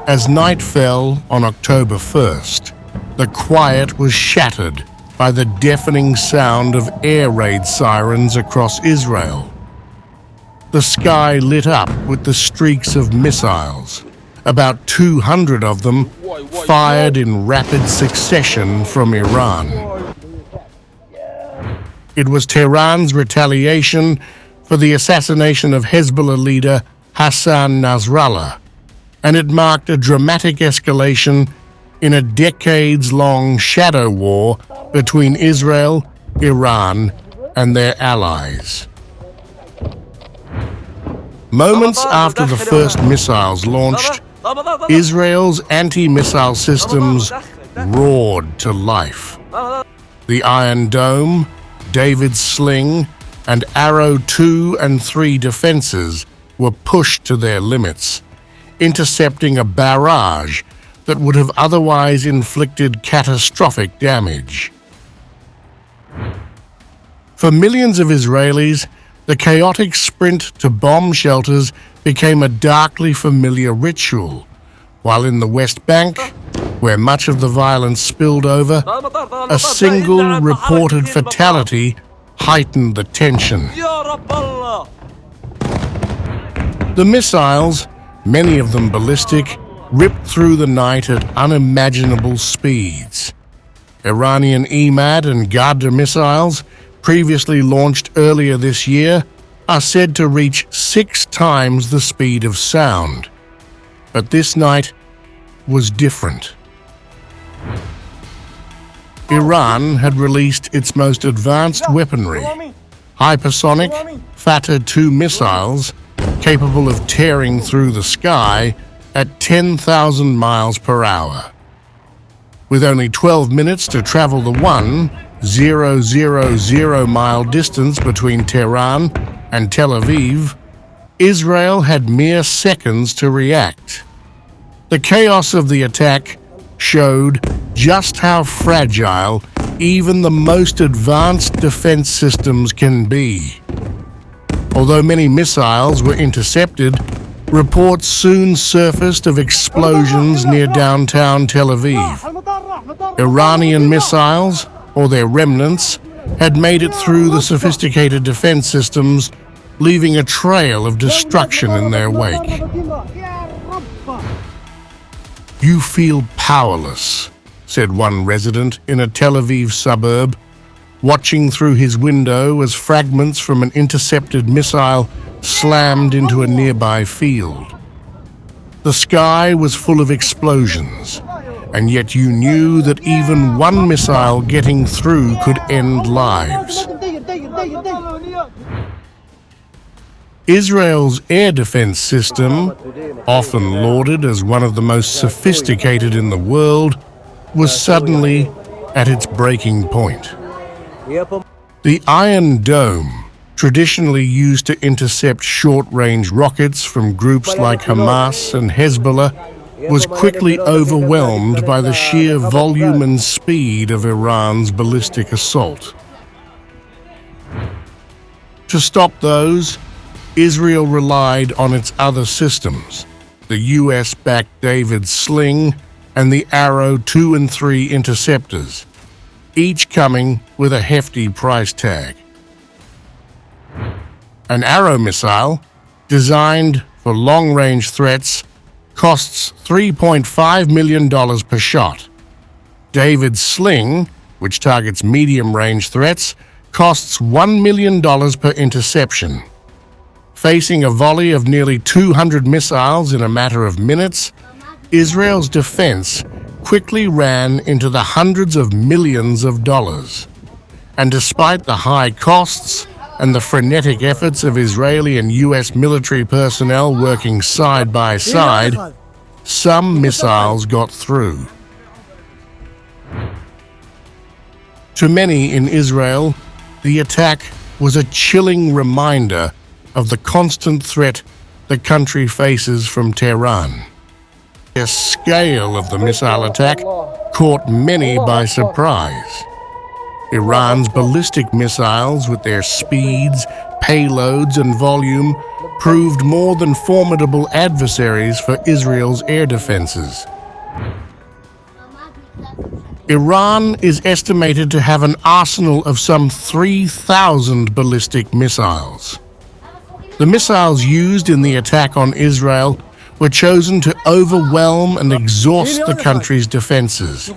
As night fell on October 1st, the quiet was shattered by the deafening sound of air raid sirens across Israel. The sky lit up with the streaks of missiles, about 200 of them fired in rapid succession from Iran. It was Tehran's retaliation for the assassination of Hezbollah leader Hassan Nasrallah, and it marked a dramatic escalation in a decades-long shadow war between Israel, Iran, and their allies. Moments after the first missiles launched, Israel's anti-missile systems roared to life. The Iron Dome, David's Sling, and Arrow 2 and 3 defenses were pushed to their limits, intercepting a barrage that would have otherwise inflicted catastrophic damage. For millions of Israelis, the chaotic sprint to bomb shelters became a darkly familiar ritual, while in the West Bank, where much of the violence spilled over, a single reported fatality heightened the tension. The missiles, many of them ballistic, ripped through the night at unimaginable speeds. Iranian Emad and Ghadr missiles, previously launched earlier this year, are said to reach 6 times the speed of sound. But this night was different. Iran had released its most advanced weaponry, hypersonic Fateh 2 missiles capable of tearing through the sky at 10,000 miles per hour. With only 12 minutes to travel the 1,000-mile distance between Tehran and Tel Aviv, Israel had mere seconds to react. The chaos of the attack showed just how fragile even the most advanced defense systems can be. Although many missiles were intercepted, reports soon surfaced of explosions near downtown Tel Aviv. Iranian missiles, or their remnants, had made it through the sophisticated defense systems, leaving a trail of destruction in their wake. "You feel powerless," said one resident in a Tel Aviv suburb, watching through his window as fragments from an intercepted missile slammed into a nearby field. The sky was full of explosions, and yet you knew that even one missile getting through could end lives. Israel's air defense system, often lauded as one of the most sophisticated in the world, was suddenly at its breaking point. The Iron Dome, traditionally used to intercept short-range rockets from groups like Hamas and Hezbollah, was quickly overwhelmed by the sheer volume and speed of Iran's ballistic assault. To stop those, Israel relied on its other systems, the US-backed David's Sling and the Arrow 2 and 3 interceptors, each coming with a hefty price tag. An Arrow missile, designed for long-range threats, costs $3.5 million per shot. David's Sling, which targets medium-range threats, costs $1 million per interception. Facing a volley of nearly 200 missiles in a matter of minutes, Israel's defense quickly ran into the hundreds of millions of dollars. And despite the high costs and the frenetic efforts of Israeli and US military personnel working side by side, some missiles got through. To many in Israel, the attack was a chilling reminder of the constant threat the country faces from Tehran. The scale of the missile attack caught many by surprise. Iran's ballistic missiles, with their speeds, payloads, and volume, proved more than formidable adversaries for Israel's air defenses. Iran is estimated to have an arsenal of some 3,000 ballistic missiles. The missiles used in the attack on Israel were chosen to overwhelm and exhaust the country's defenses,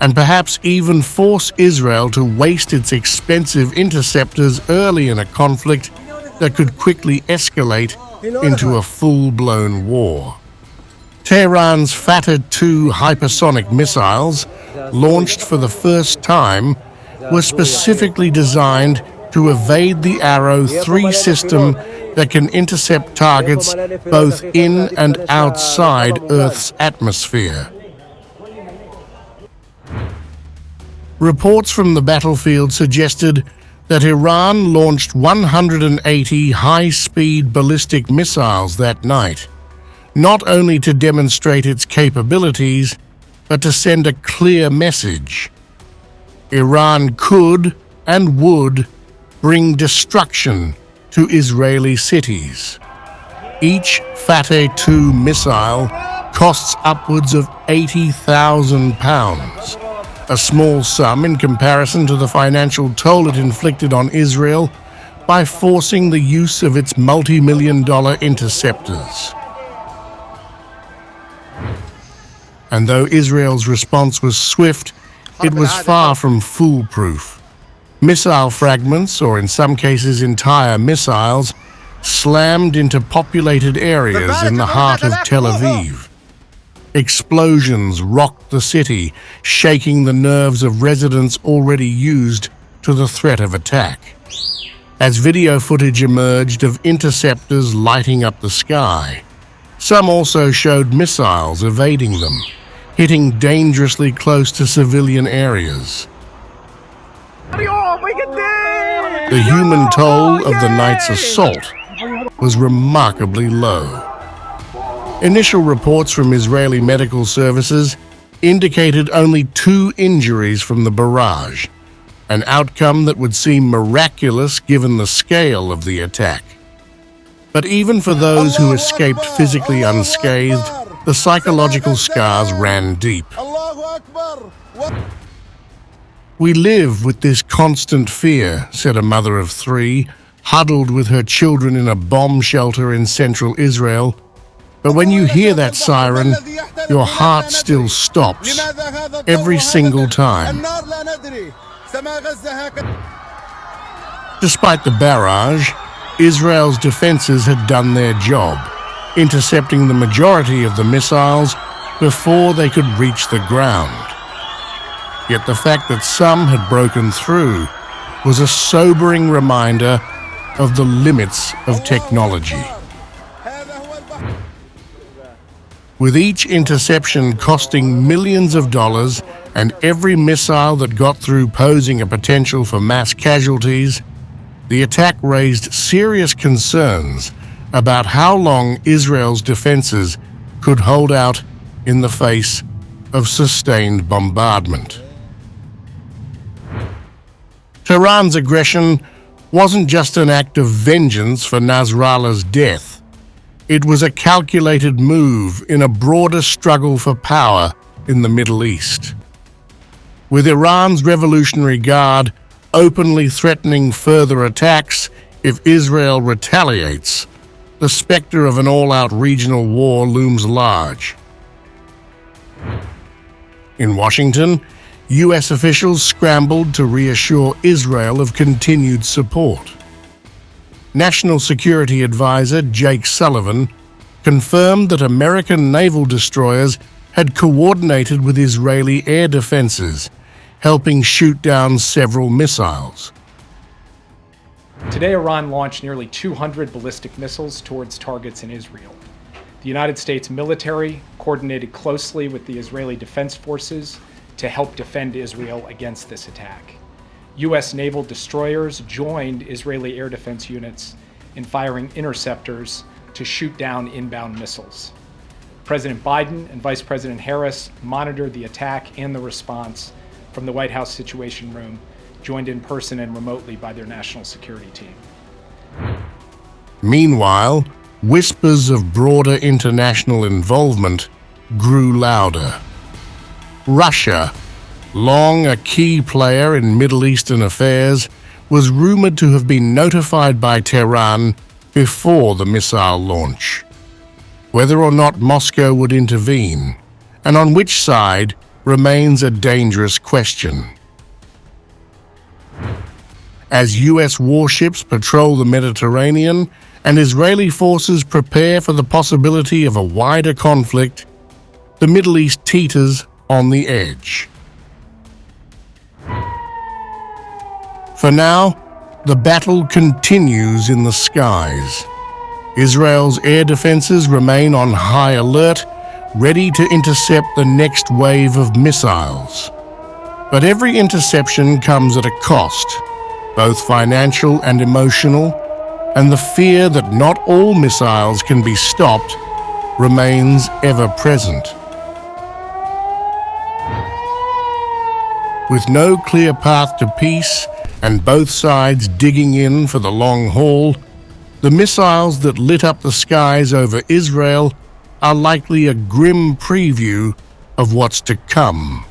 and perhaps even force Israel to waste its expensive interceptors early in a conflict that could quickly escalate into a full-blown war. Tehran's Fateh-2 hypersonic missiles, launched for the first time, were specifically designed to evade the Arrow 3 system that can intercept targets both in and outside Earth's atmosphere. Reports from the battlefield suggested that Iran launched 180 high-speed ballistic missiles that night, not only to demonstrate its capabilities, but to send a clear message. Iran could and would bring destruction to Israeli cities. Each Fateh-2 missile costs upwards of £80,000, a small sum in comparison to the financial toll it inflicted on Israel by forcing the use of its multi-million-dollar interceptors. And though Israel's response was swift, it was far from foolproof. Missile fragments, or in some cases entire missiles, slammed into populated areas in the heart of Tel Aviv. Explosions rocked the city, shaking the nerves of residents already used to the threat of attack. As video footage emerged of interceptors lighting up the sky, some also showed missiles evading them, hitting dangerously close to civilian areas. The human toll of the night's assault was remarkably low. Initial reports from Israeli medical services indicated only 2 injuries from the barrage, an outcome that would seem miraculous given the scale of the attack. But even for those who escaped physically unscathed, the psychological scars ran deep. "We live with this constant fear," said a mother of 3, huddled with her children in a bomb shelter in central Israel. "But when you hear that siren, your heart still stops, every single time." Despite the barrage, Israel's defenses had done their job, intercepting the majority of the missiles before they could reach the ground. Yet the fact that some had broken through was a sobering reminder of the limits of technology. With each interception costing millions of dollars and every missile that got through posing a potential for mass casualties, the attack raised serious concerns about how long Israel's defenses could hold out in the face of sustained bombardment. Tehran's aggression wasn't just an act of vengeance for Nasrallah's death. It was a calculated move in a broader struggle for power in the Middle East. With Iran's Revolutionary Guard openly threatening further attacks if Israel retaliates, the specter of an all-out regional war looms large. In Washington, U.S. officials scrambled to reassure Israel of continued support. National Security Advisor Jake Sullivan confirmed that American naval destroyers had coordinated with Israeli air defenses, helping shoot down several missiles. Today, Iran launched nearly 200 ballistic missiles towards targets in Israel. The United States military coordinated closely with the Israeli Defense Forces to help defend Israel against this attack. U.S. naval destroyers joined Israeli air defense units in firing interceptors to shoot down inbound missiles. President Biden and Vice President Harris monitored the attack and the response from the White House Situation Room, joined in person and remotely by their national security team. Meanwhile, whispers of broader international involvement grew louder. Russia, long a key player in Middle Eastern affairs, was rumored to have been notified by Tehran before the missile launch. Whether or not Moscow would intervene, and on which side, remains a dangerous question. As U.S. warships patrol the Mediterranean and Israeli forces prepare for the possibility of a wider conflict, the Middle East teeters on the edge. For now, the battle continues in the skies. Israel's air defenses remain on high alert, ready to intercept the next wave of missiles. But every interception comes at a cost, both financial and emotional, and the fear that not all missiles can be stopped remains ever present. With no clear path to peace and both sides digging in for the long haul, the missiles that lit up the skies over Israel are likely a grim preview of what's to come.